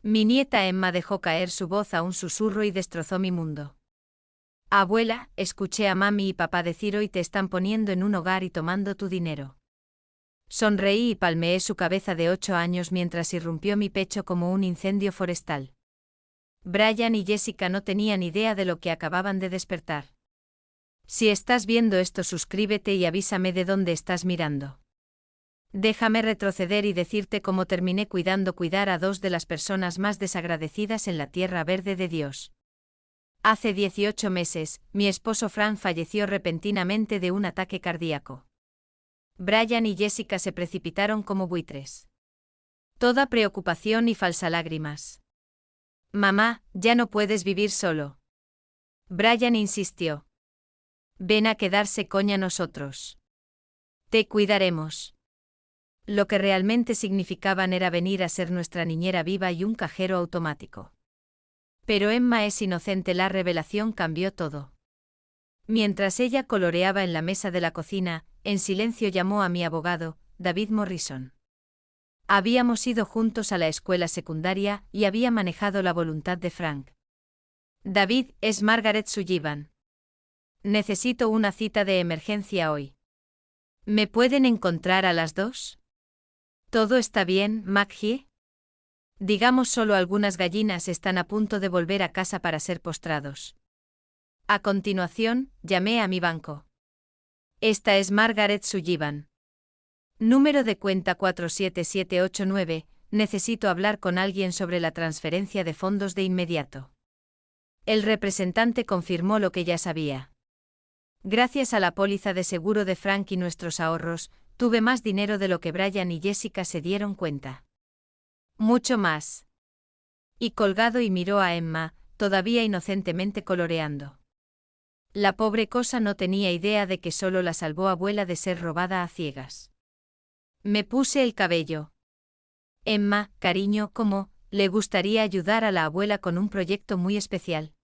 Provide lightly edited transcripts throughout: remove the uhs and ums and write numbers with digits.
Mi nieta Emma dejó caer su voz a un susurro y destrozó mi mundo. Abuela, escuché a mami y papá decir hoy te están poniendo en un hogar y tomando tu dinero. Sonreí y palmeé su cabeza de 8 años mientras irrumpió mi pecho como un incendio forestal. Brian y Jessica no tenían idea de lo que acababan de despertar. Si estás viendo esto, suscríbete y avísame de dónde estás mirando. Déjame retroceder y decirte cómo terminé cuidar a dos de las personas más desagradecidas en la tierra verde de Dios. Hace 18 meses, mi esposo Frank falleció repentinamente de un ataque cardíaco. Brian y Jessica se precipitaron como buitres. Toda preocupación y falsa lágrimas. Mamá, ya no puedes vivir solo. Brian insistió. Ven a quedarse con nosotros. Te cuidaremos. Lo que realmente significaban era venir a ser nuestra niñera viva y un cajero automático. Pero Emma es inocente, la revelación cambió todo. Mientras ella coloreaba en la mesa de la cocina, en silencio llamó a mi abogado, David Morrison. Habíamos ido juntos a la escuela secundaria y había manejado la voluntad de Frank. David, es Margaret Sullivan. Necesito una cita de emergencia hoy. ¿Me pueden encontrar a las 2? ¿Todo está bien, Maggie? Digamos solo algunas gallinas están a punto de volver a casa para ser postrados. A continuación, llamé a mi banco. Esta es Margaret Sullivan. Número de cuenta 47789, necesito hablar con alguien sobre la transferencia de fondos de inmediato. El representante confirmó lo que ya sabía. Gracias a la póliza de seguro de Frank y nuestros ahorros, tuve más dinero de lo que Brian y Jessica se dieron cuenta. Mucho más. Y colgado y miró a Emma, todavía inocentemente coloreando. La pobre cosa no tenía idea de que solo la salvó abuela de ser robada a ciegas. Me puse el cabello. Emma, cariño, ¿cómo le gustaría ayudar a la abuela con un proyecto muy especial?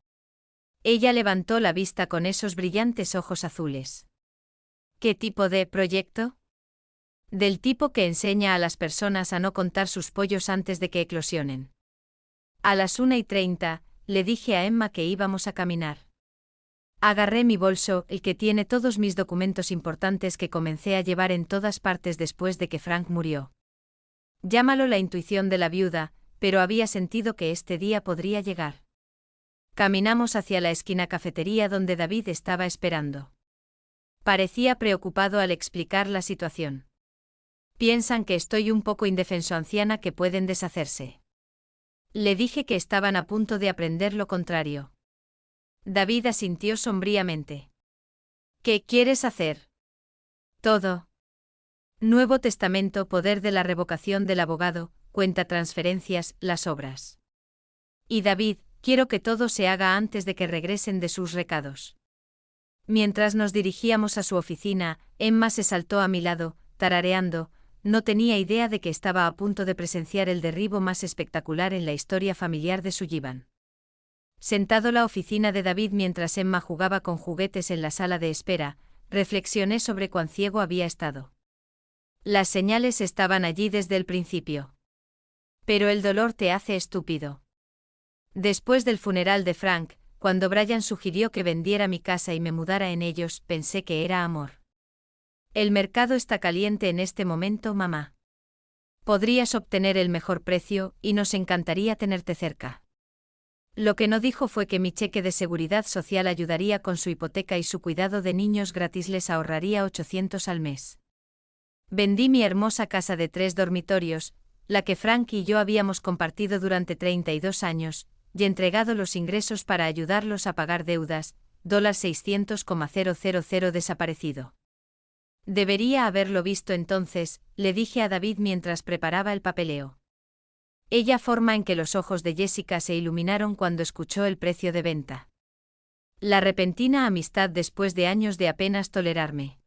Ella levantó la vista con esos brillantes ojos azules. ¿Qué tipo de proyecto? Del tipo que enseña a las personas a no contar sus pollos antes de que eclosionen. A las 1:30, le dije a Emma que íbamos a caminar. Agarré mi bolso, el que tiene todos mis documentos importantes que comencé a llevar en todas partes después de que Frank murió. Llámalo la intuición de la viuda, pero había sentido que este día podría llegar. Caminamos hacia la esquina cafetería donde David estaba esperando. Parecía preocupado al explicar la situación. Piensan que estoy un poco indefenso, anciana, que pueden deshacerse. Le dije que estaban a punto de aprender lo contrario. David asintió sombríamente. ¿Qué quieres hacer? Todo. Nuevo Testamento, poder de la revocación del abogado, cuenta transferencias, las obras. Y David, quiero que todo se haga antes de que regresen de sus recados. Mientras nos dirigíamos a su oficina, Emma se saltó a mi lado, tarareando. No tenía idea de que estaba a punto de presenciar el derribo más espectacular en la historia familiar de Sullivan. Sentado en la oficina de David mientras Emma jugaba con juguetes en la sala de espera, reflexioné sobre cuán ciego había estado. Las señales estaban allí desde el principio. Pero el dolor te hace estúpido. Después del funeral de Frank, cuando Brian sugirió que vendiera mi casa y me mudara en ellos, pensé que era amor. El mercado está caliente en este momento, mamá. Podrías obtener el mejor precio y nos encantaría tenerte cerca. Lo que no dijo fue que mi cheque de seguridad social ayudaría con su hipoteca y su cuidado de niños gratis les ahorraría 800 al mes. Vendí mi hermosa casa de 3 dormitorios, la que Frank y yo habíamos compartido durante 32 años, y entregado los ingresos para ayudarlos a pagar deudas, $600,000 desaparecido. Debería haberlo visto entonces, le dije a David mientras preparaba el papeleo. Ella forma en que los ojos de Jessica se iluminaron cuando escuchó el precio de venta. La repentina amistad después de años de apenas tolerarme.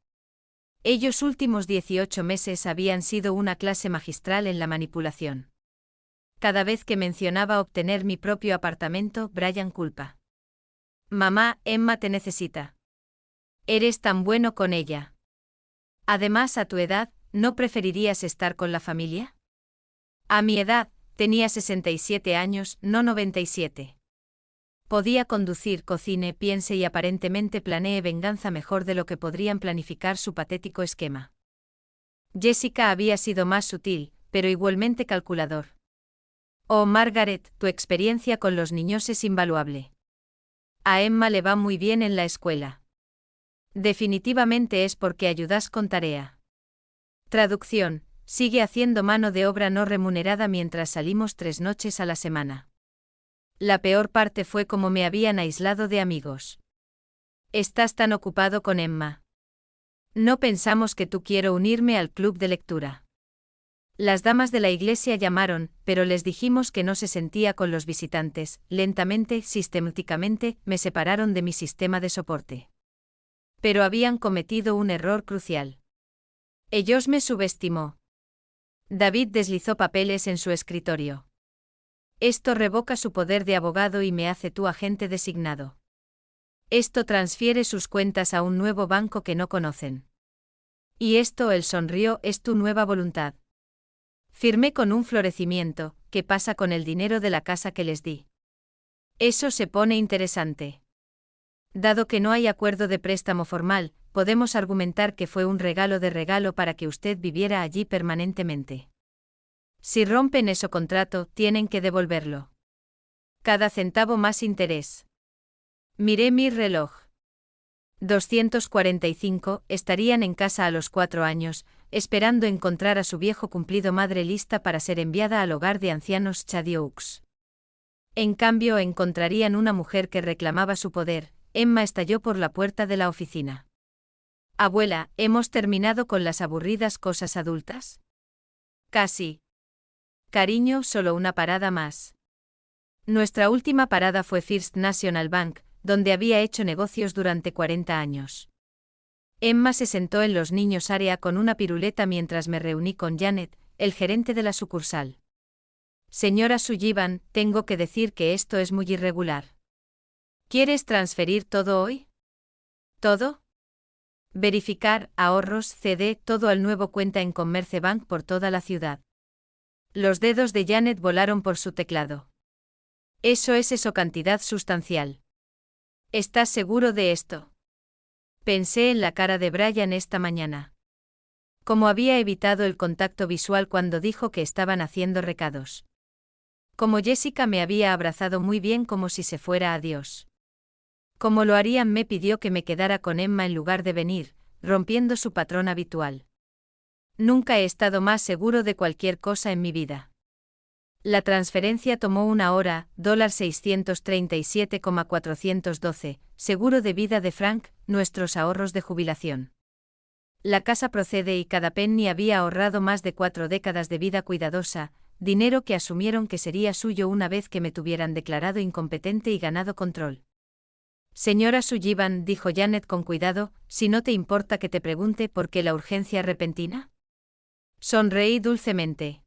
Ellos últimos 18 meses habían sido una clase magistral en la manipulación. Cada vez que mencionaba obtener mi propio apartamento, Brian culpa. Mamá, Emma te necesita. Eres tan bueno con ella. Además, a tu edad, ¿no preferirías estar con la familia? A mi edad, Tenía 67 años, no 97. Podía conducir, cocine, piense y aparentemente planee venganza mejor de lo que podrían planificar su patético esquema. Jessica había sido más sutil, pero igualmente calculador. Oh, Margaret, tu experiencia con los niños es invaluable. A Emma le va muy bien en la escuela. Definitivamente es porque ayudas con tarea. Traducción: sigue haciendo mano de obra no remunerada mientras salimos 3 noches a la semana. La peor parte fue cómo me habían aislado de amigos. Estás tan ocupado con Emma. No pensamos que tú quiero unirme al club de lectura. Las damas de la iglesia llamaron, pero les dijimos que no se sentía con los visitantes. Lentamente, sistemáticamente, me separaron de mi sistema de soporte. Pero habían cometido un error crucial. Ellos me subestimó. David deslizó papeles en su escritorio. Esto revoca su poder de abogado y me hace tu agente designado. Esto transfiere sus cuentas a un nuevo banco que no conocen. Y esto, él sonrió, es tu nueva voluntad. Firmé con un florecimiento. ¿Qué pasa con el dinero de la casa que les di? Eso se pone interesante. Dado que no hay acuerdo de préstamo formal, podemos argumentar que fue un regalo para que usted viviera allí permanentemente. Si rompen ese contrato, tienen que devolverlo. Cada centavo más interés. Miré mi reloj. 245, estarían en casa a los 4 años, esperando encontrar a su viejo cumplido madre lista para ser enviada al hogar de ancianos Shady Oaks. En cambio, encontrarían una mujer que reclamaba su poder. Emma estalló por la puerta de la oficina. Abuela, ¿hemos terminado con las aburridas cosas adultas? Casi. Cariño, solo una parada más. Nuestra última parada fue First National Bank, donde había hecho negocios durante 40 años. Emma se sentó en los niños área con una piruleta mientras me reuní con Janet, el gerente de la sucursal. Señora Sullivan, tengo que decir que esto es muy irregular. ¿Quieres transferir todo hoy? ¿Todo? Verificar, ahorros, CD, todo al nuevo cuenta en Commerce Bank por toda la ciudad. Los dedos de Janet volaron por su teclado. Eso cantidad sustancial. ¿Estás seguro de esto? Pensé en la cara de Brian esta mañana. Como había evitado el contacto visual cuando dijo que estaban haciendo recados. Como Jessica me había abrazado muy bien como si se fuera a Dios. Como lo harían, me pidió que me quedara con Emma en lugar de venir, rompiendo su patrón habitual. Nunca he estado más seguro de cualquier cosa en mi vida. La transferencia tomó 1 hora, $637,412, seguro de vida de Frank, nuestros ahorros de jubilación. La casa procede y cada penny había ahorrado más de 4 décadas de vida cuidadosa, dinero que asumieron que sería suyo una vez que me tuvieran declarado incompetente y ganado control. Señora Sullivan, dijo Janet con cuidado, si no te importa que te pregunte por qué la urgencia repentina. Sonreí dulcemente.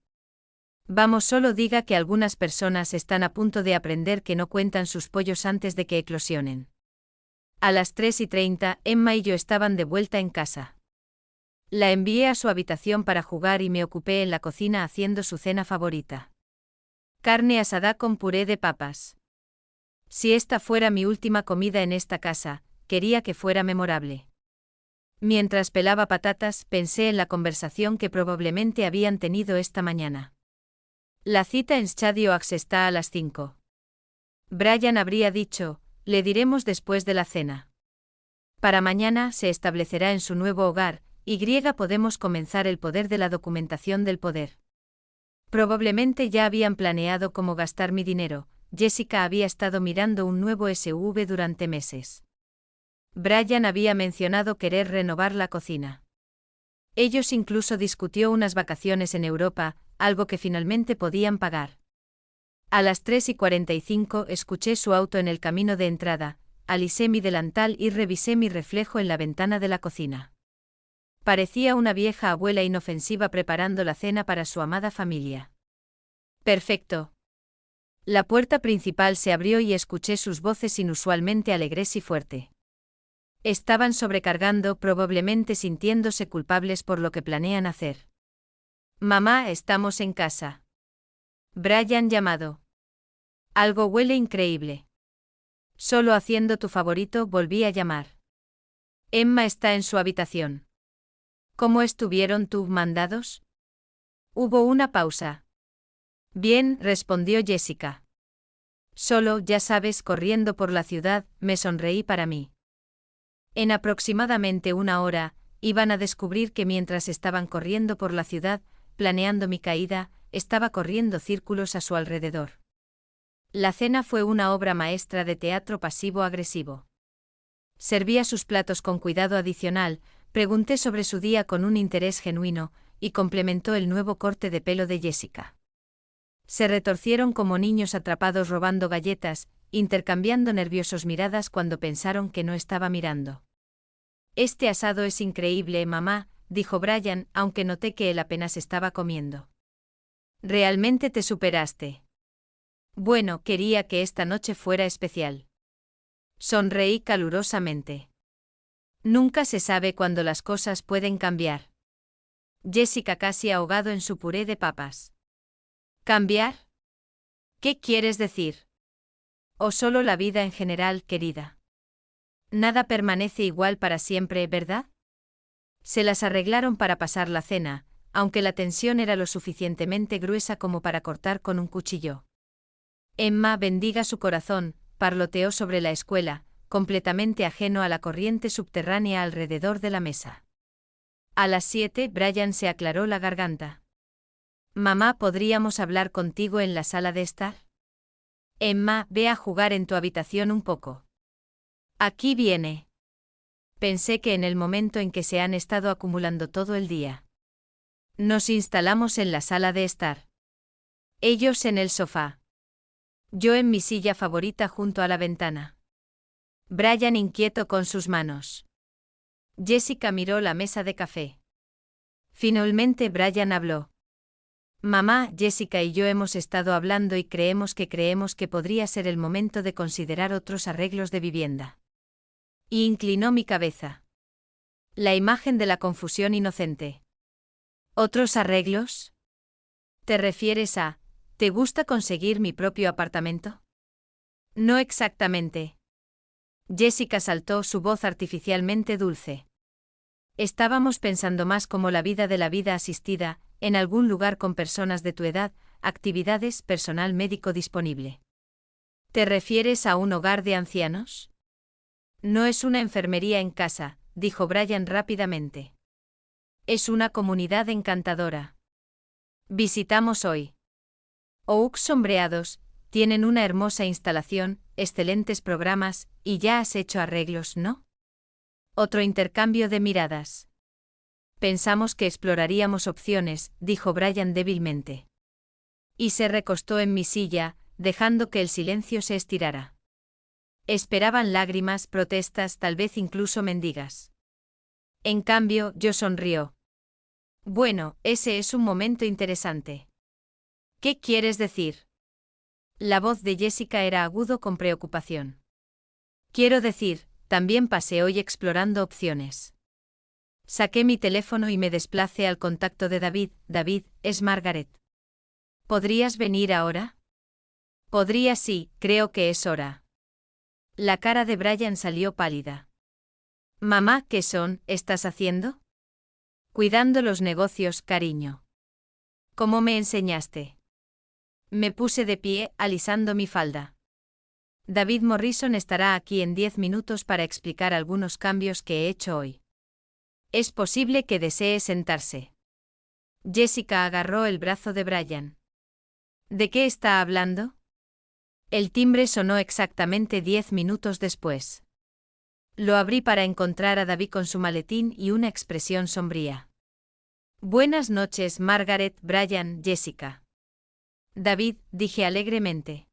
Vamos, solo diga que algunas personas están a punto de aprender que no cuentan sus pollos antes de que eclosionen. A las 3:30, Emma y yo estaban de vuelta en casa. La envié a su habitación para jugar y me ocupé en la cocina haciendo su cena favorita. Carne asada con puré de papas. Si esta fuera mi última comida en esta casa, quería que fuera memorable. Mientras pelaba patatas, pensé en la conversación que probablemente habían tenido esta mañana. La cita en Shady Oaks está a las 5. Brian habría dicho, le diremos después de la cena. Para mañana se establecerá en su nuevo hogar, podemos comenzar el poder de la documentación del poder. Probablemente ya habían planeado cómo gastar mi dinero. Jessica había estado mirando un nuevo SUV durante meses. Brian había mencionado querer renovar la cocina. Ellos incluso discutió unas vacaciones en Europa, algo que finalmente podían pagar. A las 3:45 escuché su auto en el camino de entrada, alisé mi delantal y revisé mi reflejo en la ventana de la cocina. Parecía una vieja abuela inofensiva preparando la cena para su amada familia. Perfecto. La puerta principal se abrió y escuché sus voces inusualmente alegres y fuerte. Estaban sobrecargando, probablemente sintiéndose culpables por lo que planean hacer. Mamá, estamos en casa. Brian llamado. Algo huele increíble. Solo haciendo tu favorito volví a llamar. Emma está en su habitación. ¿Cómo estuvieron tus mandados? Hubo una pausa. Bien, respondió Jessica. Solo, ya sabes, corriendo por la ciudad, me sonreí para mí. En aproximadamente una hora, iban a descubrir que mientras estaban corriendo por la ciudad, planeando mi caída, estaba corriendo círculos a su alrededor. La cena fue una obra maestra de teatro pasivo-agresivo. Servía sus platos con cuidado adicional, pregunté sobre su día con un interés genuino, y complementó el nuevo corte de pelo de Jessica. Se retorcieron como niños atrapados robando galletas, intercambiando nerviosos miradas cuando pensaron que no estaba mirando. Este asado es increíble, mamá, dijo Brian, aunque noté que él apenas estaba comiendo. Realmente te superaste. Bueno, quería que esta noche fuera especial. Sonreí calurosamente. Nunca se sabe cuándo las cosas pueden cambiar. Jessica casi ahogado en su puré de papas. ¿Cambiar? ¿Qué quieres decir? ¿O solo la vida en general, querida? Nada permanece igual para siempre, ¿verdad? Se las arreglaron para pasar la cena, aunque la tensión era lo suficientemente gruesa como para cortar con un cuchillo. Emma, bendiga su corazón, parloteó sobre la escuela, completamente ajeno a la corriente subterránea alrededor de la mesa. A las 7, Brian se aclaró la garganta. Mamá, ¿podríamos hablar contigo en la sala de estar? Emma, ve a jugar en tu habitación un poco. Aquí viene. Pensé que en el momento en que se han estado acumulando todo el día. Nos instalamos en la sala de estar. Ellos en el sofá. Yo en mi silla favorita junto a la ventana. Brian inquieto con sus manos. Jessica miró la mesa de café. Finalmente Brian habló. Mamá, Jessica y yo hemos estado hablando y creemos que podría ser el momento de considerar otros arreglos de vivienda. Y inclinó mi cabeza. La imagen de la confusión inocente. ¿Otros arreglos? ¿Te refieres a, ¿te gusta conseguir mi propio apartamento? No exactamente. Jessica saltó, su voz artificialmente dulce. Estábamos pensando más como la vida de la vida asistida, en algún lugar con personas de tu edad, actividades, personal médico disponible. ¿Te refieres a un hogar de ancianos? No es una enfermería en casa, dijo Brian rápidamente. Es una comunidad encantadora. Visitamos hoy. Oaks sombreados, tienen una hermosa instalación, excelentes programas, y ya has hecho arreglos, ¿no? Otro intercambio de miradas. Pensamos que exploraríamos opciones, dijo Brian débilmente. Y se recostó en mi silla, dejando que el silencio se estirara. Esperaban lágrimas, protestas, tal vez incluso mendigas. En cambio, yo sonrió. Bueno, ese es un momento interesante. ¿Qué quieres decir? La voz de Jessica era agudo con preocupación. Quiero decir, también pasé hoy explorando opciones. Saqué mi teléfono y me desplacé al contacto de David. David, es Margaret. ¿Podrías venir ahora? Podría, sí, creo que es hora. La cara de Brian salió pálida. Mamá, ¿qué estás haciendo? Cuidando los negocios, cariño. ¿Cómo me enseñaste? Me puse de pie, alisando mi falda. David Morrison estará aquí en 10 minutos para explicar algunos cambios que he hecho hoy. Es posible que desee sentarse. Jessica agarró el brazo de Brian. ¿De qué está hablando? El timbre sonó exactamente 10 minutos después. Lo abrí para encontrar a David con su maletín y una expresión sombría. Buenas noches, Margaret, Brian, Jessica. David, dije alegremente.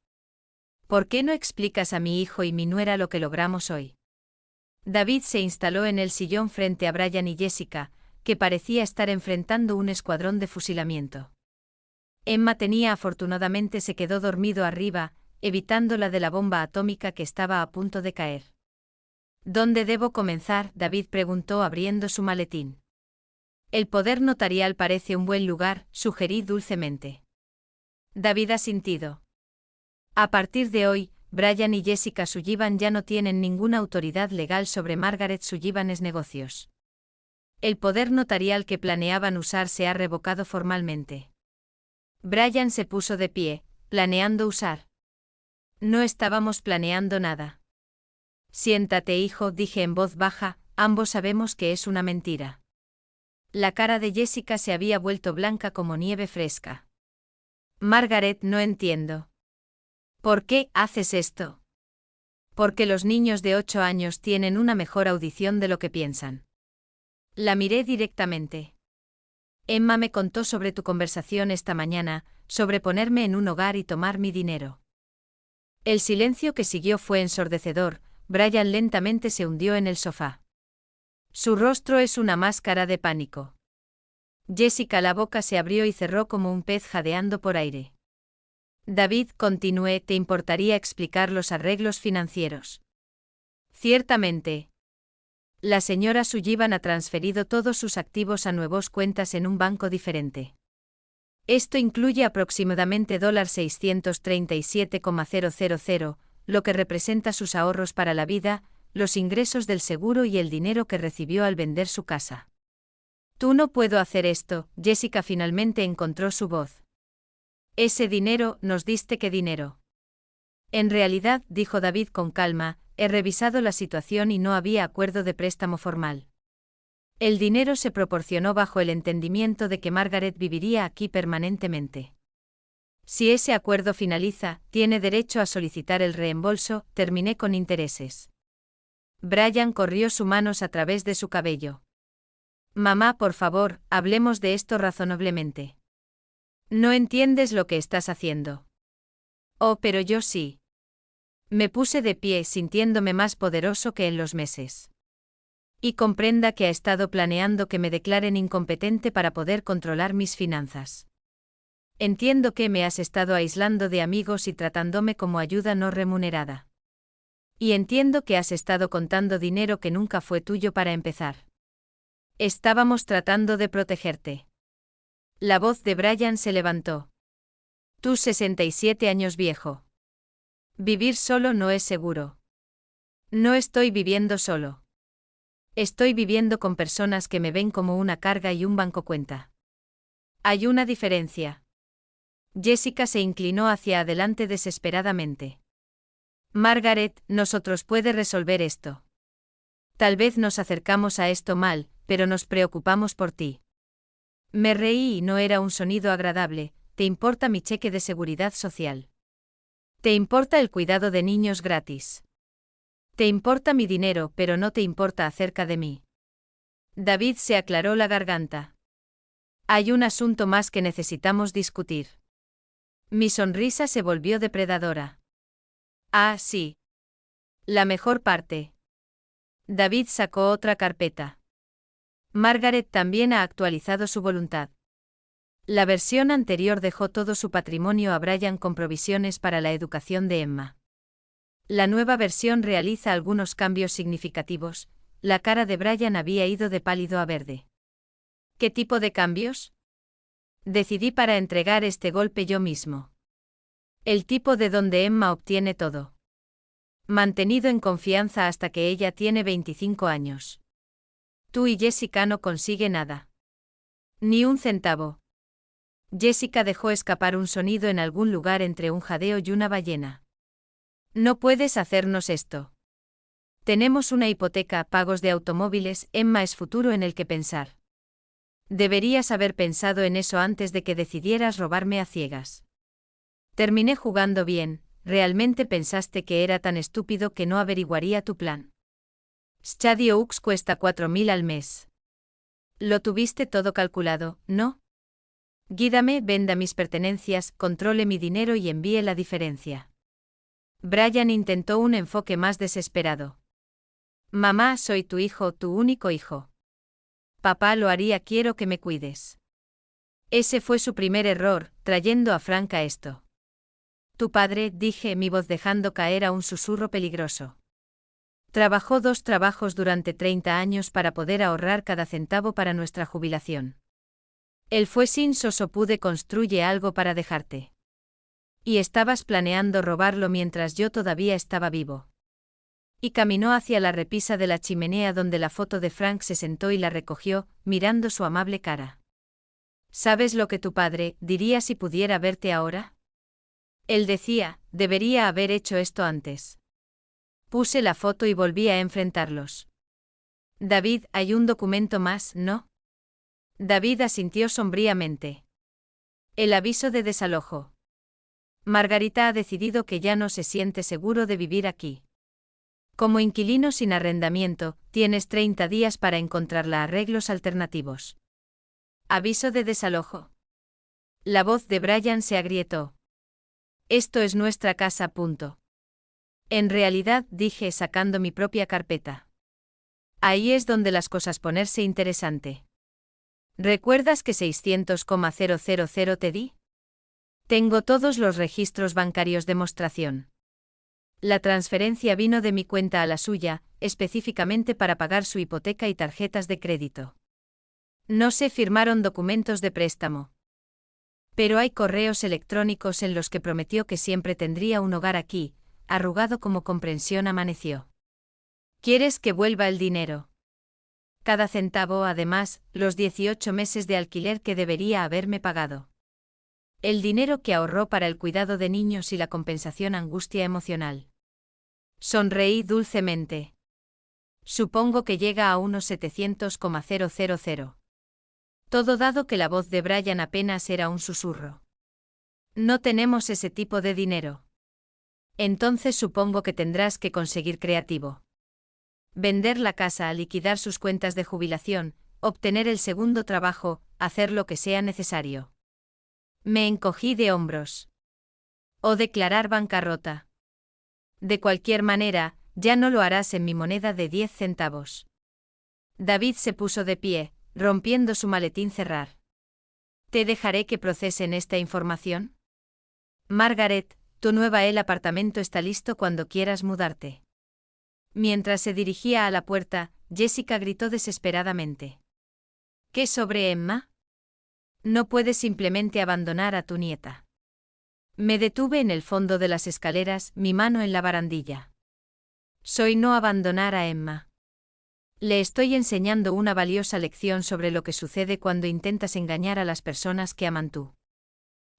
¿Por qué no explicas a mi hijo y mi nuera lo que logramos hoy? David se instaló en el sillón frente a Brian y Jessica, que parecía estar enfrentando un escuadrón de fusilamiento. Emma afortunadamente se quedó dormido arriba, evitando la de la bomba atómica que estaba a punto de caer. ¿Dónde debo comenzar? David preguntó abriendo su maletín. El poder notarial parece un buen lugar, sugerí dulcemente. David asintió. A partir de hoy, Brian y Jessica Sullivan ya no tienen ninguna autoridad legal sobre Margaret Sullivan's negocios. El poder notarial que planeaban usar se ha revocado formalmente. Brian se puso de pie, planeando usar. No estábamos planeando nada. Siéntate, hijo, dije en voz baja, ambos sabemos que es una mentira. La cara de Jessica se había vuelto blanca como nieve fresca. Margaret, no entiendo. ¿Por qué haces esto? Porque los niños de 8 años tienen una mejor audición de lo que piensan. La miré directamente. Emma me contó sobre tu conversación esta mañana, sobre ponerme en un hogar y tomar mi dinero. El silencio que siguió fue ensordecedor. Brian lentamente se hundió en el sofá. Su rostro es una máscara de pánico. Jessica, la boca se abrió y cerró como un pez jadeando por aire. David, continué, ¿te importaría explicar los arreglos financieros? Ciertamente. La señora Sullivan ha transferido todos sus activos a nuevas cuentas en un banco diferente. Esto incluye aproximadamente $637,000, lo que representa sus ahorros para la vida, los ingresos del seguro y el dinero que recibió al vender su casa. Tú no puedo hacer esto, Jessica finalmente encontró su voz. Ese dinero, ¿nos diste qué dinero? En realidad, dijo David con calma, he revisado la situación y no había acuerdo de préstamo formal. El dinero se proporcionó bajo el entendimiento de que Margaret viviría aquí permanentemente. Si ese acuerdo finaliza, tiene derecho a solicitar el reembolso, terminé con intereses. Brian corrió sus manos a través de su cabello. Mamá, por favor, hablemos de esto razonablemente. No entiendes lo que estás haciendo. Oh, pero yo sí. Me puse de pie sintiéndome más poderoso que en los meses. Y comprenda que ha estado planeando que me declaren incompetente para poder controlar mis finanzas. Entiendo que me has estado aislando de amigos y tratándome como ayuda no remunerada. Y entiendo que has estado contando dinero que nunca fue tuyo para empezar. Estábamos tratando de protegerte. La voz de Brian se levantó. Tú 67 años viejo. Vivir solo no es seguro. No estoy viviendo solo. Estoy viviendo con personas que me ven como una carga y un banco cuenta. Hay una diferencia. Jessica se inclinó hacia adelante desesperadamente. Margaret, nosotros puede resolver esto. Tal vez nos acercamos a esto mal, pero nos preocupamos por ti. Me reí y no era un sonido agradable. ¿Te importa mi cheque de seguridad social? ¿Te importa el cuidado de niños gratis? Te importa mi dinero, pero no te importa acerca de mí. David se aclaró la garganta. Hay un asunto más que necesitamos discutir. Mi sonrisa se volvió depredadora. Ah, sí. La mejor parte. David sacó otra carpeta. Margaret también ha actualizado su voluntad. La versión anterior dejó todo su patrimonio a Brian con provisiones para la educación de Emma. La nueva versión realiza algunos cambios significativos. La cara de Brian había ido de pálido a verde. ¿Qué tipo de cambios? Decidí para entregar este golpe yo mismo. El tipo de donde Emma obtiene todo. Mantenido en confianza hasta que ella tiene 25 años. Tú y Jessica no consigue nada. Ni un centavo. Jessica dejó escapar un sonido en algún lugar entre un jadeo y una ballena. No puedes hacernos esto. Tenemos una hipoteca, pagos de automóviles, Emma es futuro en el que pensar. Deberías haber pensado en eso antes de que decidieras robarme a ciegas. Terminé jugando bien, ¿realmente pensaste que era tan estúpido que no averiguaría tu plan? Shady Oaks cuesta 4.000 al mes. Lo tuviste todo calculado, ¿no? Guídame, venda mis pertenencias, controle mi dinero y envíe la diferencia. Brian intentó un enfoque más desesperado. Mamá, soy tu hijo, tu único hijo. Papá lo haría, quiero que me cuides. Ese fue su primer error, trayendo a Frank a esto. Tu padre, dije, mi voz dejando caer a un susurro peligroso. Trabajó 2 trabajos durante 30 años para poder ahorrar cada centavo para nuestra jubilación. Él fue sin soso pude construye algo para dejarte. Y estabas planeando robarlo mientras yo todavía estaba vivo. Y caminó hacia la repisa de la chimenea donde la foto de Frank se sentó y la recogió, mirando su amable cara. ¿Sabes lo que tu padre diría si pudiera verte ahora? Él decía, debería haber hecho esto antes. Puse la foto y volví a enfrentarlos. David, hay un documento más, ¿no? David asintió sombríamente. El aviso de desalojo. Margarita ha decidido que ya no se siente seguro de vivir aquí. Como inquilino sin arrendamiento, tienes 30 días para encontrarla arreglos alternativos. Aviso de desalojo. La voz de Brian se agrietó. Esto es nuestra casa, punto. En realidad, dije sacando mi propia carpeta. Ahí es donde las cosas ponerse interesante. ¿Recuerdas que 600,000 te di? Tengo todos los registros bancarios de demostración. La transferencia vino de mi cuenta a la suya, específicamente para pagar su hipoteca y tarjetas de crédito. No se firmaron documentos de préstamo. Pero hay correos electrónicos en los que prometió que siempre tendría un hogar aquí, arrugado como comprensión amaneció. ¿Quieres que vuelva el dinero? Cada centavo, además, los 18 meses de alquiler que debería haberme pagado. El dinero que ahorró para el cuidado de niños y la compensación angustia emocional. Sonreí dulcemente. Supongo que llega a unos 700,000. Todo dado que la voz de Brian apenas era un susurro. No tenemos ese tipo de dinero. Entonces supongo que tendrás que conseguir creativo. Vender la casa, liquidar sus cuentas de jubilación, obtener el segundo trabajo, hacer lo que sea necesario. Me encogí de hombros. O declarar bancarrota. De cualquier manera, ya no lo harás en mi moneda de 10 centavos. David se puso de pie, rompiendo su maletín cerrar. ¿Te dejaré que procesen esta información? Margaret, tu el apartamento está listo cuando quieras mudarte. Mientras se dirigía a la puerta, Jessica gritó desesperadamente. ¿Qué sobre Emma? No puedes simplemente abandonar a tu nieta. Me detuve en el fondo de las escaleras, mi mano en la barandilla. Soy no abandonar a Emma. Le estoy enseñando una valiosa lección sobre lo que sucede cuando intentas engañar a las personas que aman tú.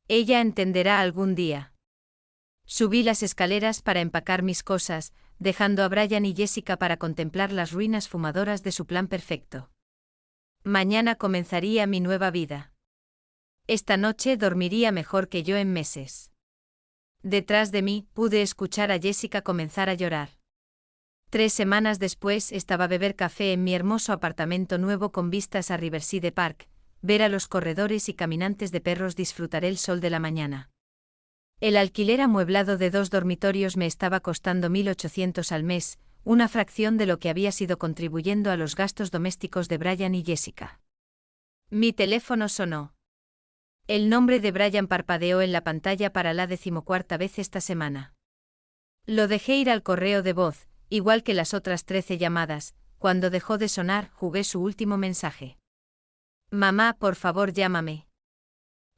Ella entenderá algún día. Subí las escaleras para empacar mis cosas, dejando a Brian y Jessica para contemplar las ruinas fumadoras de su plan perfecto. Mañana comenzaría mi nueva vida. Esta noche dormiría mejor que yo en meses. Detrás de mí, pude escuchar a Jessica comenzar a llorar. 3 semanas después estaba a beber café en mi hermoso apartamento nuevo con vistas a Riverside Park, ver a los corredores y caminantes de perros, disfrutar el sol de la mañana. El alquiler amueblado de 2 dormitorios me estaba costando 1.800 al mes, una fracción de lo que había sido contribuyendo a los gastos domésticos de Brian y Jessica. Mi teléfono sonó. El nombre de Brian parpadeó en la pantalla para la 14ª vez esta semana. Lo dejé ir al correo de voz, igual que las otras 13 llamadas. Cuando dejó de sonar, jugué su último mensaje. Mamá, por favor, llámame.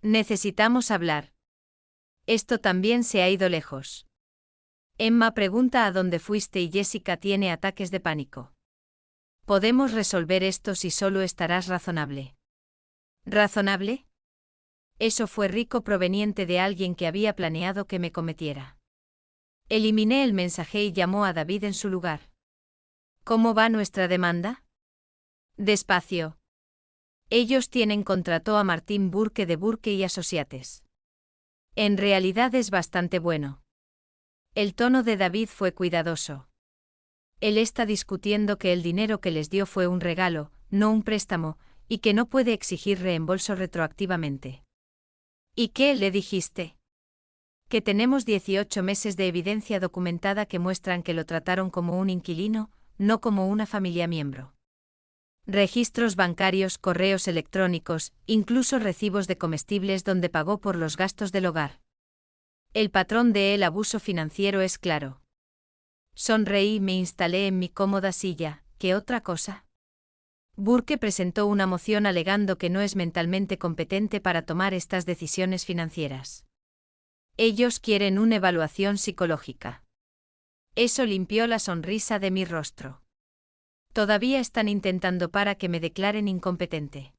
Necesitamos hablar. Esto también se ha ido lejos. Emma pregunta a dónde fuiste y Jessica tiene ataques de pánico. Podemos resolver esto si solo estarás razonable. ¿Razonable? Eso fue rico proveniente de alguien que había planeado que me cometiera. Eliminé el mensaje y llamó a David en su lugar. ¿Cómo va nuestra demanda? Despacio. Ellos tienen contrató a Martin Burke de Burke y Associates. En realidad es bastante bueno. El tono de David fue cuidadoso. Él está discutiendo que el dinero que les dio fue un regalo, no un préstamo, y que no puede exigir reembolso retroactivamente. ¿Y qué le dijiste? Que tenemos 18 meses de evidencia documentada que muestran que lo trataron como un inquilino, no como una familia miembro. Registros bancarios, correos electrónicos, incluso recibos de comestibles donde pagó por los gastos del hogar. El patrón del abuso financiero es claro. Sonreí y me instalé en mi cómoda silla. ¿Qué otra cosa? Burke presentó una moción alegando que no es mentalmente competente para tomar estas decisiones financieras. Ellos quieren una evaluación psicológica. Eso limpió la sonrisa de mi rostro. Todavía están intentando para que me declaren incompetente.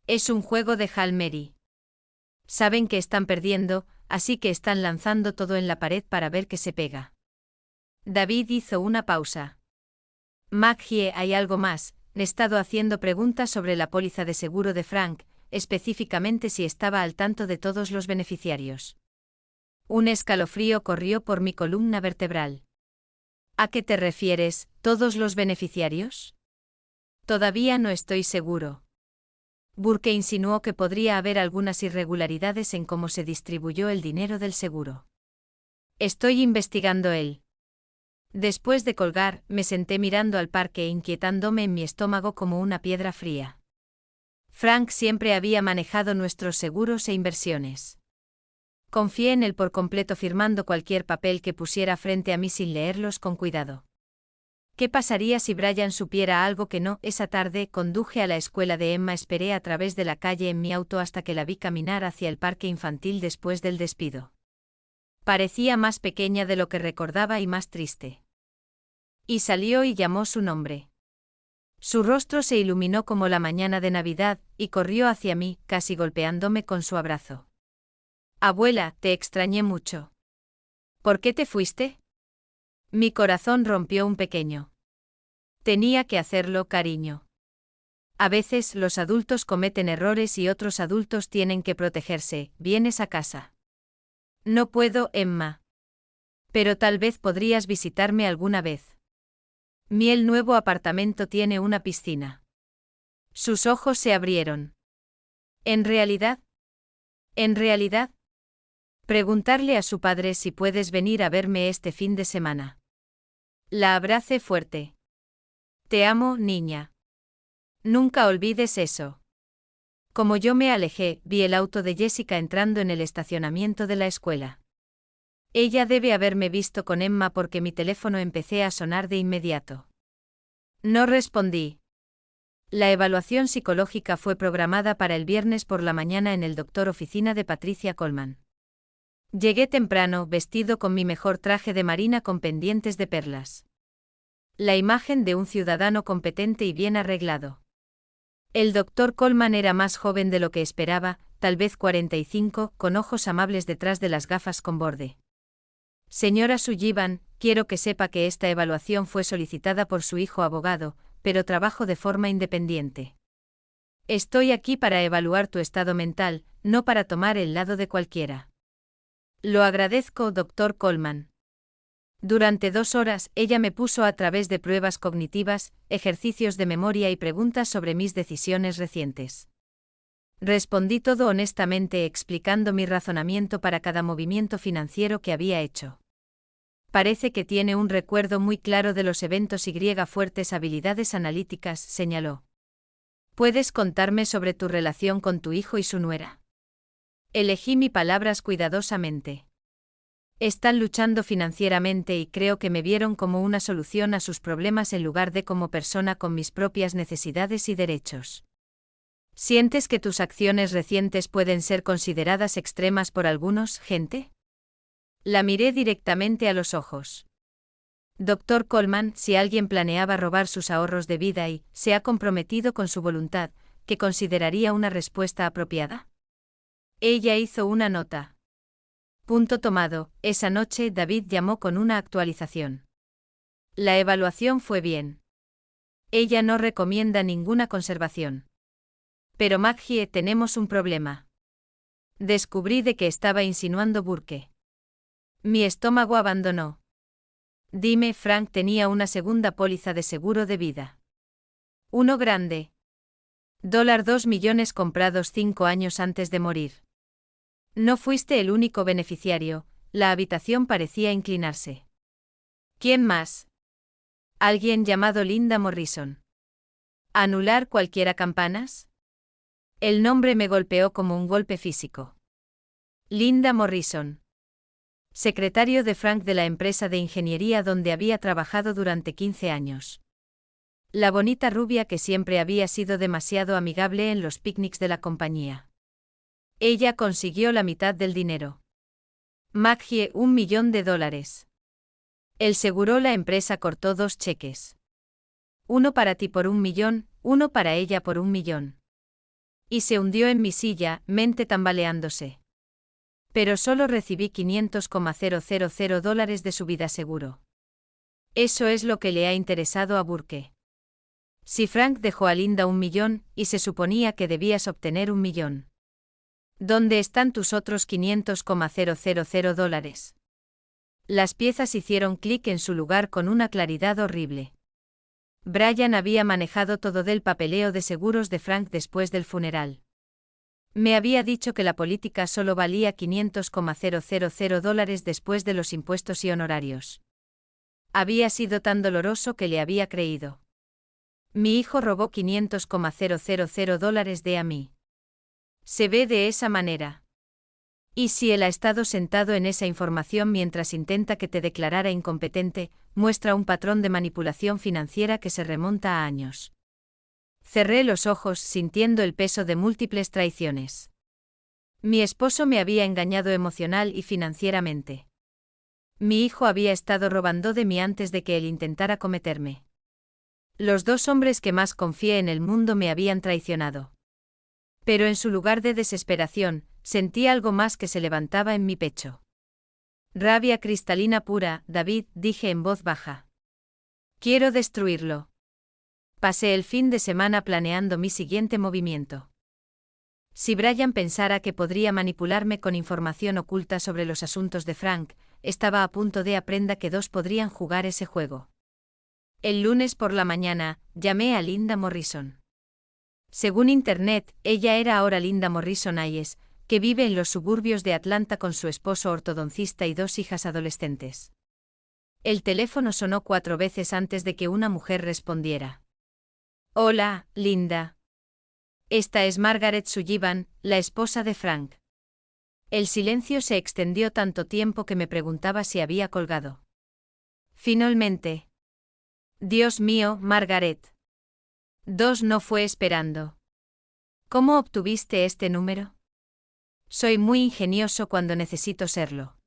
Es un juego de Hail Mary. Saben que están perdiendo, así que están lanzando todo en la pared para ver qué se pega. David hizo una pausa. Maggie, hay algo más. He estado haciendo preguntas sobre la póliza de seguro de Frank, específicamente si estaba al tanto de todos los beneficiarios. Un escalofrío corrió por mi columna vertebral. ¿A qué te refieres, todos los beneficiarios? Todavía no estoy seguro. Burke insinuó que podría haber algunas irregularidades en cómo se distribuyó el dinero del seguro. Estoy investigando él. Después de colgar, me senté mirando al parque inquietándome en mi estómago como una piedra fría. Frank siempre había manejado nuestros seguros e inversiones. Confié en él por completo firmando cualquier papel que pusiera frente a mí sin leerlos con cuidado. ¿Qué pasaría si Brian supiera algo que no? Esa tarde conduje a la escuela de Emma, esperé a través de la calle en mi auto hasta que la vi caminar hacia el parque infantil después del despido. Parecía más pequeña de lo que recordaba y más triste. Y salió y llamó su nombre. Su rostro se iluminó como la mañana de Navidad, y corrió hacia mí, casi golpeándome con su abrazo. Abuela, te extrañé mucho. ¿Por qué te fuiste? Mi corazón rompió un pequeño. Tenía que hacerlo, cariño. A veces los adultos cometen errores y otros adultos tienen que protegerse. ¿Vienes a casa? No puedo, Emma. Pero tal vez podrías visitarme alguna vez. El nuevo apartamento tiene una piscina. Sus ojos se abrieron. ¿En realidad? ¿En realidad? Preguntarle a su padre si puedes venir a verme este fin de semana. La abracé fuerte. Te amo, niña. Nunca olvides eso. Como yo me alejé, vi el auto de Jessica entrando en el estacionamiento de la escuela. Ella debe haberme visto con Emma porque mi teléfono empecé a sonar de inmediato. No respondí. La evaluación psicológica fue programada para el viernes por la mañana en el doctor oficina de Patricia Coleman. Llegué temprano, vestido con mi mejor traje de marina con pendientes de perlas. La imagen de un ciudadano competente y bien arreglado. El doctor Coleman era más joven de lo que esperaba, tal vez 45, con ojos amables detrás de las gafas con borde. Señora Sullivan, quiero que sepa que esta evaluación fue solicitada por su hijo abogado, pero trabajo de forma independiente. Estoy aquí para evaluar tu estado mental, no para tomar el lado de cualquiera. Lo agradezco, doctor Coleman. Durante 2 horas, ella me puso a través de pruebas cognitivas, ejercicios de memoria y preguntas sobre mis decisiones recientes. Respondí todo honestamente explicando mi razonamiento para cada movimiento financiero que había hecho. Parece que tiene un recuerdo muy claro de los eventos y fuertes habilidades analíticas, señaló. ¿Puedes contarme sobre tu relación con tu hijo y su nuera? Elegí mis palabras cuidadosamente. Están luchando financieramente y creo que me vieron como una solución a sus problemas en lugar de como persona con mis propias necesidades y derechos. ¿Sientes que tus acciones recientes pueden ser consideradas extremas por algunos, gente? La miré directamente a los ojos. Doctor Coleman, si alguien planeaba robar sus ahorros de vida y se ha comprometido con su voluntad, ¿qué consideraría una respuesta apropiada? Ella hizo una nota. Punto tomado. Esa noche David llamó con una actualización. La evaluación fue bien. Ella no recomienda ninguna conservación. Pero Maggie, tenemos un problema. Descubrí de qué estaba insinuando Burke. Mi estómago abandonó. Dime, Frank tenía una segunda póliza de seguro de vida. Uno grande. $2 millones comprados 5 años antes de morir. No fuiste el único beneficiario, la habitación parecía inclinarse. ¿Quién más? Alguien llamado Linda Morrison. ¿Anular cualquiera campanas? El nombre me golpeó como un golpe físico. Linda Morrison. Secretario de Frank de la empresa de ingeniería donde había trabajado durante 15 años. La bonita rubia que siempre había sido demasiado amigable en los picnics de la compañía. Ella consiguió la mitad del dinero. Maggie, $1.000.000. El Segurola empresa cortó 2 cheques. Uno para ti por 1.000.000, uno para ella por 1.000.000. Y se hundió en mi silla, mente tambaleándose. Pero solo recibí $500,000 de su vida seguro. Eso es lo que le ha interesado a Burke. Si Frank dejó a Linda 1.000.000, y se suponía que debías obtener 1.000.000. ¿Dónde están tus otros $500,000? Las piezas hicieron clic en su lugar con una claridad horrible. Brian había manejado todo del papeleo de seguros de Frank después del funeral. Me había dicho que la política solo valía $500,000 después de los impuestos y honorarios. Había sido tan doloroso que le había creído. Mi hijo robó $500,000 de a mí. Se ve de esa manera. Y si él ha estado sentado en esa información mientras intenta que te declarara incompetente, muestra un patrón de manipulación financiera que se remonta a años. Cerré los ojos sintiendo el peso de múltiples traiciones. Mi esposo me había engañado emocional y financieramente. Mi hijo había estado robando de mí antes de que él intentara cometerme. Los 2 hombres que más confié en el mundo me habían traicionado. Pero en su lugar de desesperación, sentí algo más que se levantaba en mi pecho. Rabia cristalina pura, David, dije en voz baja. Quiero destruirlo. Pasé el fin de semana planeando mi siguiente movimiento. Si Brian pensara que podría manipularme con información oculta sobre los asuntos de Frank, estaba a punto de aprender que 2 podrían jugar ese juego. El lunes por la mañana, llamé a Linda Morrison. Según Internet, ella era ahora Linda Morrison Hayes, que vive en los suburbios de Atlanta con su esposo ortodoncista y 2 hijas adolescentes. El teléfono sonó 4 veces antes de que una mujer respondiera. Hola, Linda. Esta es Margaret Sullivan, la esposa de Frank. El silencio se extendió tanto tiempo que me preguntaba si había colgado. Finalmente. Dios mío, Margaret. 2 no fue esperando. ¿Cómo obtuviste este número? Soy muy ingenioso cuando necesito serlo.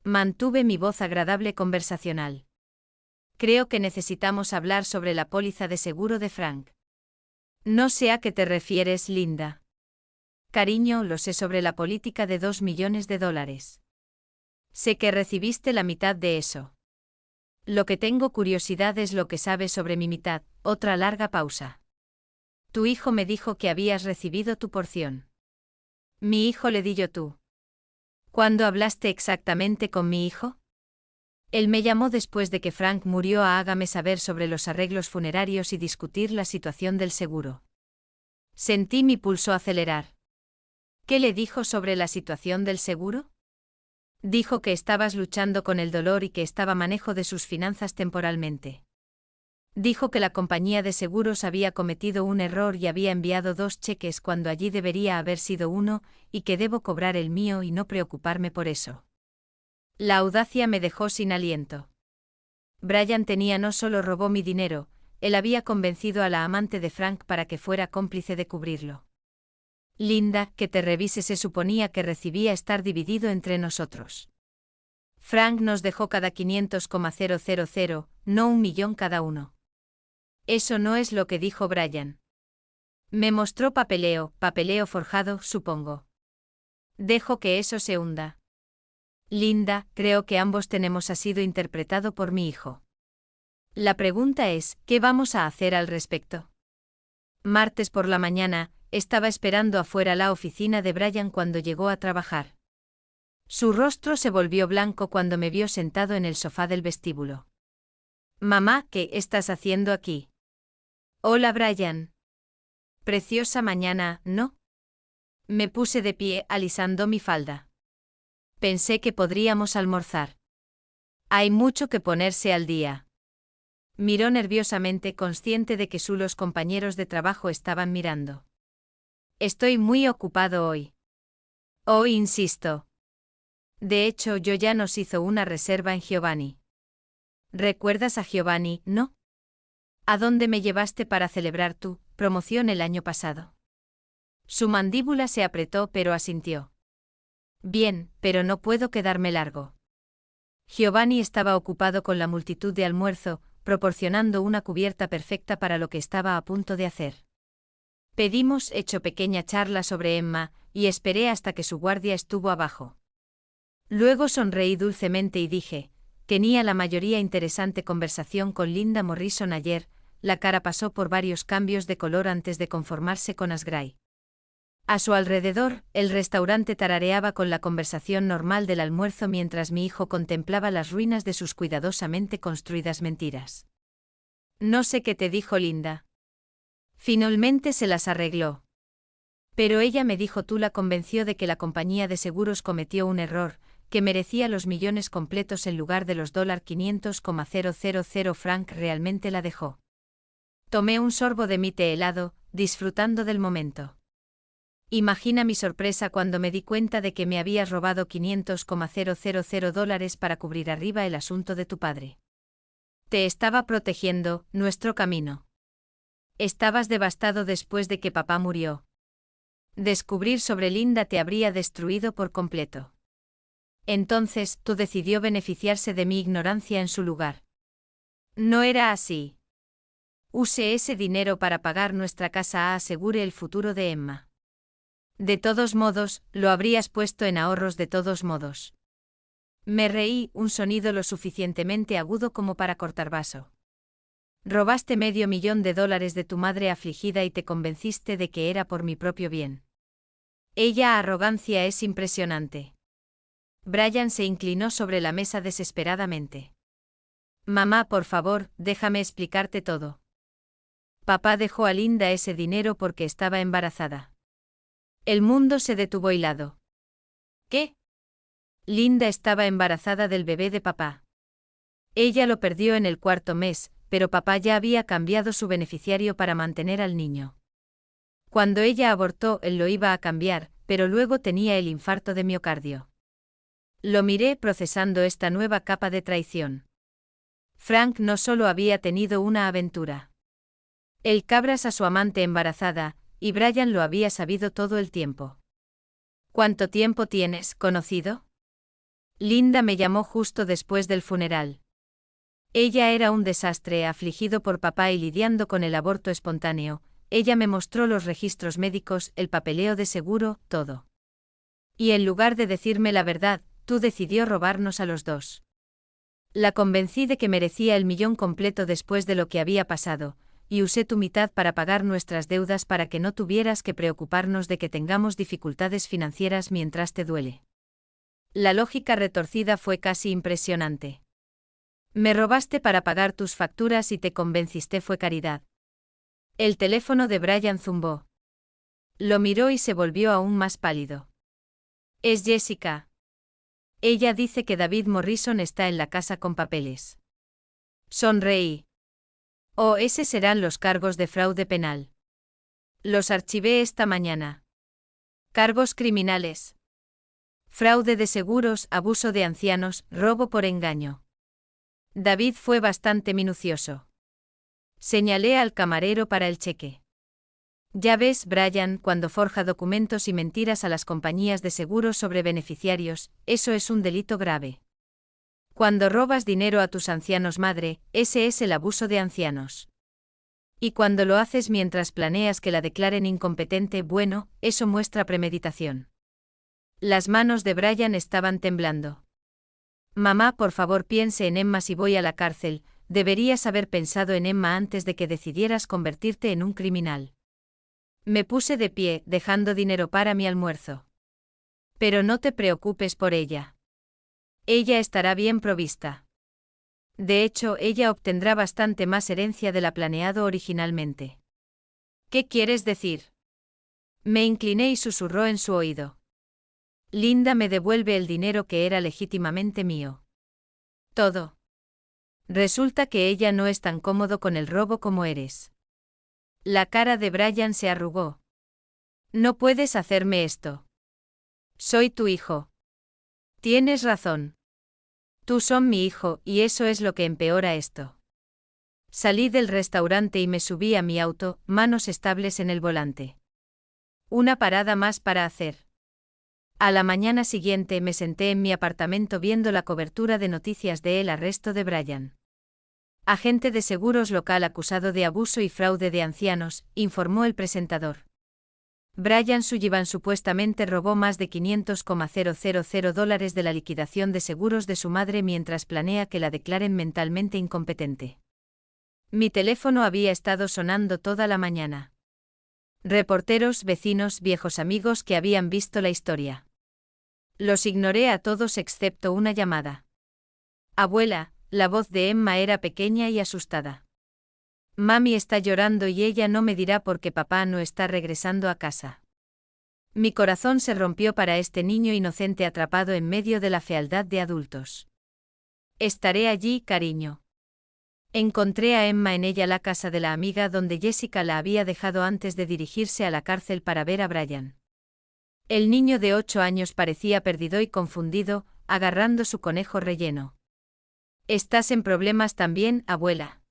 Mantuve mi voz agradable conversacional. Creo que necesitamos hablar sobre la póliza de seguro de Frank. No sé a qué te refieres, Linda. Cariño, lo sé sobre la política de $2 millones. Sé que recibiste la mitad de eso. Lo que tengo curiosidad es lo que sabes sobre mi mitad. Otra larga pausa. Tu hijo me dijo que habías recibido tu porción. Mi hijo le di yo tú. ¿Cuándo hablaste exactamente con mi hijo? Él me llamó después de que Frank murió a hágame saber sobre los arreglos funerarios y discutir la situación del seguro. Sentí mi pulso acelerar. ¿Qué le dijo sobre la situación del seguro? Dijo que estabas luchando con el dolor y que estaba manejo de sus finanzas temporalmente. Dijo que la compañía de seguros había cometido un error y había enviado 2 cheques cuando allí debería haber sido uno, y que debo cobrar el mío y no preocuparme por eso. La audacia me dejó sin aliento. Brian no solo robó mi dinero, él había convencido a la amante de Frank para que fuera cómplice de cubrirlo. Linda, que te revise, se suponía que recibía estar dividido entre nosotros. Frank nos dejó cada $500,000, no 1.000.000 cada uno. Eso no es lo que dijo Brian. Me mostró papeleo forjado, supongo. Dejo que eso se hunda. Linda, creo que ambos tenemos ha sido interpretado por mi hijo. La pregunta es, ¿qué vamos a hacer al respecto? Martes por la mañana, estaba esperando afuera la oficina de Brian cuando llegó a trabajar. Su rostro se volvió blanco cuando me vio sentado en el sofá del vestíbulo. Mamá, ¿qué estás haciendo aquí? Hola, Brian. Preciosa mañana, ¿no? Me puse de pie, alisando mi falda. Pensé que podríamos almorzar. Hay mucho que ponerse al día. Miró nerviosamente, consciente de que los compañeros de trabajo estaban mirando. Estoy muy ocupado hoy. Hoy insisto. De hecho, yo ya nos hizo una reserva en Giovanni. ¿Recuerdas a Giovanni, no? ¿A dónde me llevaste para celebrar tu promoción el año pasado? Su mandíbula se apretó pero asintió. Bien, pero no puedo quedarme largo. Giovanni estaba ocupado con la multitud de almuerzo, proporcionando una cubierta perfecta para lo que estaba a punto de hacer. Pedimos hecho pequeña charla sobre Emma, y esperé hasta que su guardia estuvo abajo. Luego sonreí dulcemente y dije, tenía la mayoría interesante conversación con Linda Morrison ayer, la cara pasó por varios cambios de color antes de conformarse con Asgray. A su alrededor, el restaurante tarareaba con la conversación normal del almuerzo mientras mi hijo contemplaba las ruinas de sus cuidadosamente construidas mentiras. No sé qué te dijo Linda. Finalmente se las arregló. Pero ella me dijo tú la convenció de que la compañía de seguros cometió un error, que merecía los millones completos en lugar de los $500,000 Frank realmente la dejó. Tomé un sorbo de mi té helado, disfrutando del momento. Imagina mi sorpresa cuando me di cuenta de que me habías robado $500,000 para cubrir arriba el asunto de tu padre. Te estaba protegiendo, nuestro camino. Estabas devastado después de que papá murió. Descubrir sobre Linda te habría destruido por completo. Entonces, tú decidió beneficiarse de mi ignorancia en su lugar. No era así. Use ese dinero para pagar nuestra casa asegure el futuro de Emma. De todos modos, lo habrías puesto en ahorros de todos modos. Me reí, un sonido lo suficientemente agudo como para cortar vaso. Robaste $500,000 de tu madre afligida y te convenciste de que era por mi propio bien. Ella arrogancia es impresionante. Brian se inclinó sobre la mesa desesperadamente. Mamá, por favor, déjame explicarte todo. Papá dejó a Linda ese dinero porque estaba embarazada. El mundo se detuvo hilado. ¿Qué? Linda estaba embarazada del bebé de papá. Ella lo perdió en el cuarto mes, pero papá ya había cambiado su beneficiario para mantener al niño. Cuando ella abortó, él lo iba a cambiar, pero luego tenía el infarto de miocardio. Lo miré procesando esta nueva capa de traición. Frank no solo había tenido una aventura. El cabras a su amante embarazada, y Brian lo había sabido todo el tiempo. ¿Cuánto tiempo tienes, conocido? Linda me llamó justo después del funeral. Ella era un desastre, afligido por papá y lidiando con el aborto espontáneo. Ella me mostró los registros médicos, el papeleo de seguro, todo. Y en lugar de decirme la verdad, tú decidió robarnos a los dos. La convencí de que merecía el millón completo después de lo que había pasado, y usé tu mitad para pagar nuestras deudas para que no tuvieras que preocuparnos de que tengamos dificultades financieras mientras te duele. La lógica retorcida fue casi impresionante. Me robaste para pagar tus facturas y te convenciste fue caridad. El teléfono de Brian zumbó. Lo miró y se volvió aún más pálido. Es Jessica. Ella dice que David Morrison está en la casa con papeles. Sonreí. Oh, ese serán los cargos de fraude penal. Los archivé esta mañana. Cargos criminales. Fraude de seguros, abuso de ancianos, robo por engaño. David fue bastante minucioso. Señalé al camarero para el cheque. Ya ves, Brian, cuando forja documentos y mentiras a las compañías de seguros sobre beneficiarios, eso es un delito grave. Cuando robas dinero a tus ancianos madre, ese es el abuso de ancianos. Y cuando lo haces mientras planeas que la declaren incompetente, bueno, eso muestra premeditación. Las manos de Brian estaban temblando. Mamá, por favor, piense en Emma si voy a la cárcel, deberías haber pensado en Emma antes de que decidieras convertirte en un criminal. Me puse de pie, dejando dinero para mi almuerzo. Pero no te preocupes por ella. Ella estará bien provista. De hecho, ella obtendrá bastante más herencia de la planeado originalmente. ¿Qué quieres decir? Me incliné y susurró en su oído. Linda me devuelve el dinero que era legítimamente mío. Todo. Resulta que ella no es tan cómodo con el robo como eres. La cara de Brian se arrugó. No puedes hacerme esto. Soy tu hijo. Tienes razón. Tú son mi hijo, y eso es lo que empeora esto. Salí del restaurante y me subí a mi auto, manos estables en el volante. Una parada más para hacer. A la mañana siguiente me senté en mi apartamento viendo la cobertura de noticias del arresto de Brian. Agente de seguros local acusado de abuso y fraude de ancianos, informó el presentador. Brian Sullivan supuestamente robó más de $500,000 de la liquidación de seguros de su madre mientras planea que la declaren mentalmente incompetente. Mi teléfono había estado sonando toda la mañana. Reporteros, vecinos, viejos amigos que habían visto la historia. Los ignoré a todos excepto una llamada. Abuela, la voz de Emma era pequeña y asustada. Mami está llorando y ella no me dirá por qué papá no está regresando a casa. Mi corazón se rompió para este niño inocente atrapado en medio de la fealdad de adultos. Estaré allí, cariño. Encontré a Emma en ella la casa de la amiga donde Jessica la había dejado antes de dirigirse a la cárcel para ver a Brian. El niño de 8 años parecía perdido y confundido, agarrando su conejo relleno. ¿Estás en problemas también, abuela?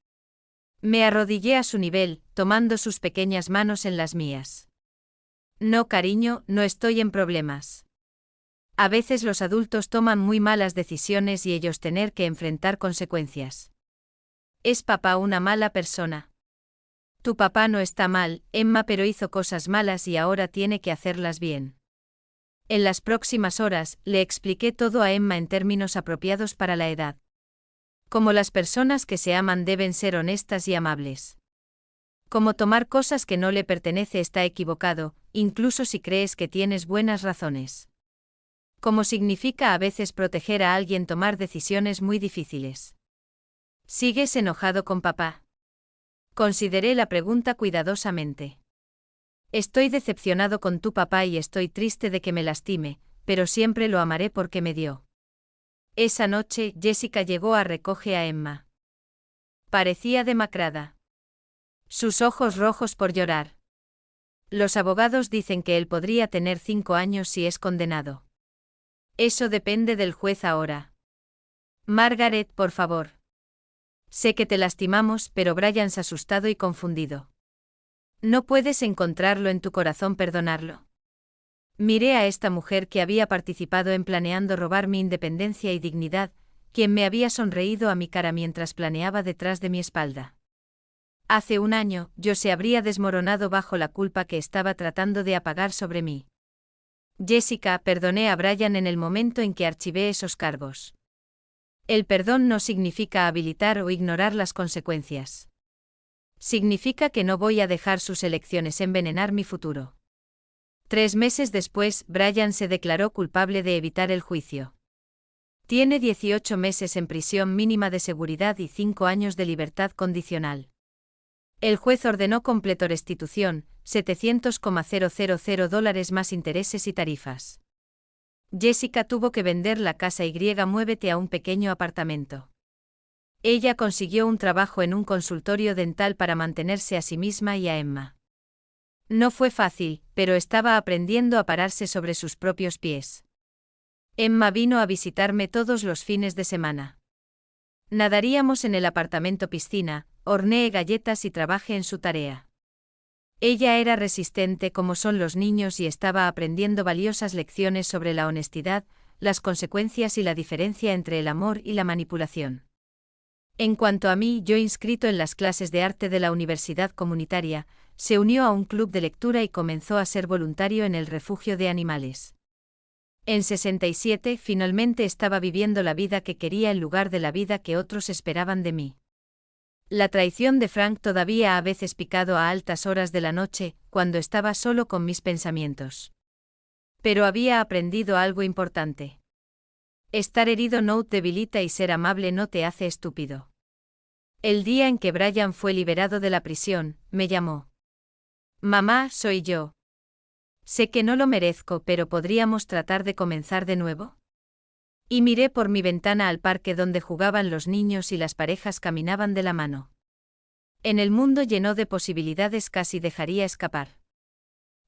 Me arrodillé a su nivel, tomando sus pequeñas manos en las mías. No, cariño, no estoy en problemas. A veces los adultos toman muy malas decisiones y ellos tener que enfrentar consecuencias. ¿Es papá una mala persona? Tu papá no está mal, Emma, pero hizo cosas malas y ahora tiene que hacerlas bien. En las próximas horas, le expliqué todo a Emma en términos apropiados para la edad. Como las personas que se aman deben ser honestas y amables. Como tomar cosas que no le pertenece está equivocado, incluso si crees que tienes buenas razones. Como significa a veces proteger a alguien tomar decisiones muy difíciles. ¿Sigues enojado con papá? Consideré la pregunta cuidadosamente. Estoy decepcionado con tu papá y estoy triste de que me lastime, pero siempre lo amaré porque me dio. Esa noche, Jessica llegó a recoger a Emma. Parecía demacrada. Sus ojos rojos por llorar. Los abogados dicen que él podría tener 5 años si es condenado. Eso depende del juez ahora. Margaret, por favor. Sé que te lastimamos, pero Brian se ha asustado y confundido. ¿No puedes encontrarlo en tu corazón perdonarlo? Miré a esta mujer que había participado en planeando robar mi independencia y dignidad, quien me había sonreído a mi cara mientras planeaba detrás de mi espalda. Hace un año, yo se habría desmoronado bajo la culpa que estaba tratando de apagar sobre mí. Jessica, perdoné a Brian en el momento en que archivé esos cargos. El perdón no significa habilitar o ignorar las consecuencias. Significa que no voy a dejar sus elecciones envenenar mi futuro. 3 meses después, Brian se declaró culpable de evitar el juicio. Tiene 18 meses en prisión mínima de seguridad y 5 años de libertad condicional. El juez ordenó completo restitución, $700,000 más intereses y tarifas. Jessica tuvo que vender la casa y muévete a un pequeño apartamento. Ella consiguió un trabajo en un consultorio dental para mantenerse a sí misma y a Emma. No fue fácil, pero estaba aprendiendo a pararse sobre sus propios pies. Emma vino a visitarme todos los fines de semana. Nadaríamos en el apartamento piscina, horneé galletas y trabajé en su tarea. Ella era resistente como son los niños y estaba aprendiendo valiosas lecciones sobre la honestidad, las consecuencias y la diferencia entre el amor y la manipulación. En cuanto a mí, yo inscrito en las clases de arte de la universidad comunitaria, se unió a un club de lectura y comenzó a ser voluntario en el refugio de animales. En 67, finalmente estaba viviendo la vida que quería en lugar de la vida que otros esperaban de mí. La traición de Frank todavía a veces picado a altas horas de la noche, cuando estaba solo con mis pensamientos. Pero había aprendido algo importante. Estar herido no te debilita y ser amable no te hace estúpido. El día en que Brian fue liberado de la prisión, me llamó. Mamá, soy yo. Sé que no lo merezco, pero ¿podríamos tratar de comenzar de nuevo? Y miré por mi ventana al parque donde jugaban los niños y las parejas caminaban de la mano. En el mundo lleno de posibilidades casi dejaría escapar.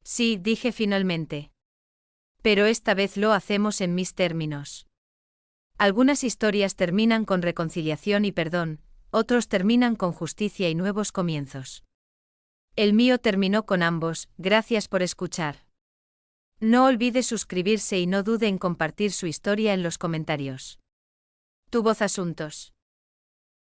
Sí, dije finalmente. Pero esta vez lo hacemos en mis términos. Algunas historias terminan con reconciliación y perdón, otros terminan con justicia y nuevos comienzos. El mío terminó con ambos, gracias por escuchar. No olvide suscribirse y no dude en compartir su historia en los comentarios. Tu Voz Asuntos.